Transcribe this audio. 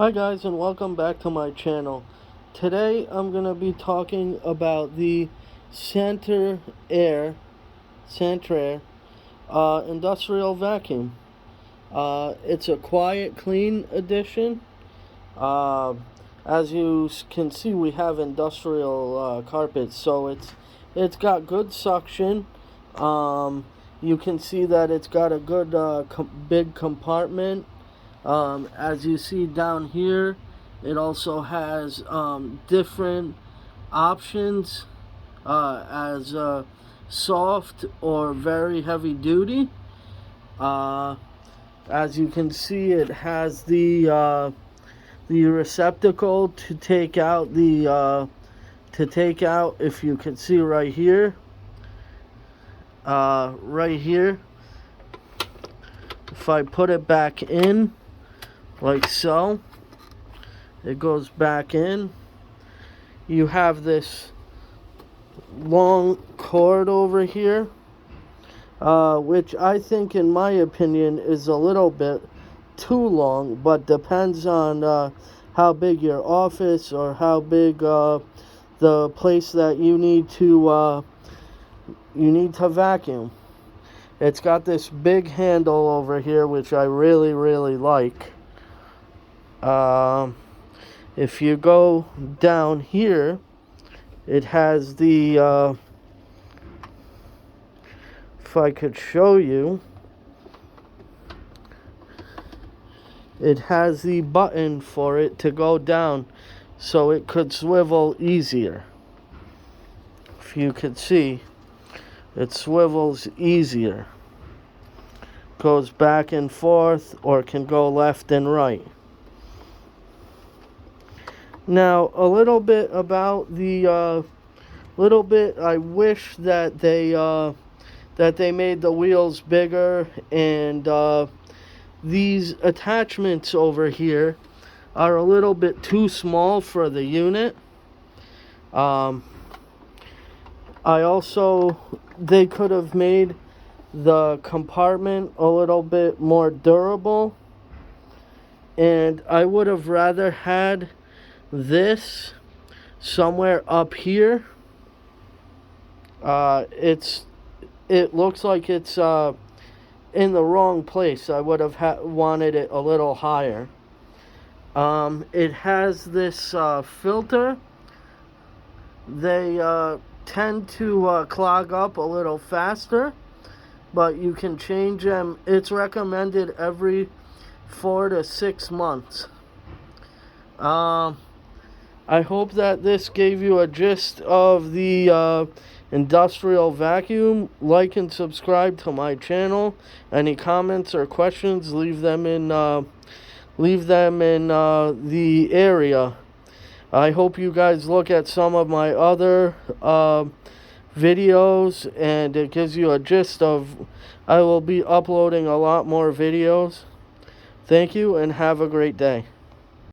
Hi guys, and welcome back to my channel. Today I'm going to be talking about the sanitaire industrial vacuum. It's a quiet, clean edition. Uh, as you can see, we have industrial carpets, so it's got good suction. You can see that it's got a good big compartment. As you see down here, it also has different options as soft or very heavy duty. As you can see, it has the receptacle to take out if you can see right here. Right here, if I put it back in like so, it goes back in. You have this long cord over here, which I think, in my opinion, is a little bit too long, but depends on how big your office or how big the place that you need to vacuum. It's got this big handle over here, which I really like. If you go down here, it has the if I could show you, it has the button for it to go down so it could swivel easier. If you could see, it swivels easier, goes back and forth, or can go left and right. Now, a little bit about the I wish that they made the wheels bigger, and these attachments over here are a little bit too small for the unit. They could have made the compartment a little bit more durable, and I would have rather had this somewhere up here. It looks like it's in the wrong place. I would have wanted it a little higher. It has this filter. They tend to clog up a little faster, but you can change them. It's recommended every 4 to 6 months. I hope that this gave you a gist of the industrial vacuum. Like and subscribe to my channel. Any comments or questions, leave them in the area. I hope you guys look at some of my other videos, and it gives you a gist of, I will be uploading a lot more videos. Thank you, and have a great day.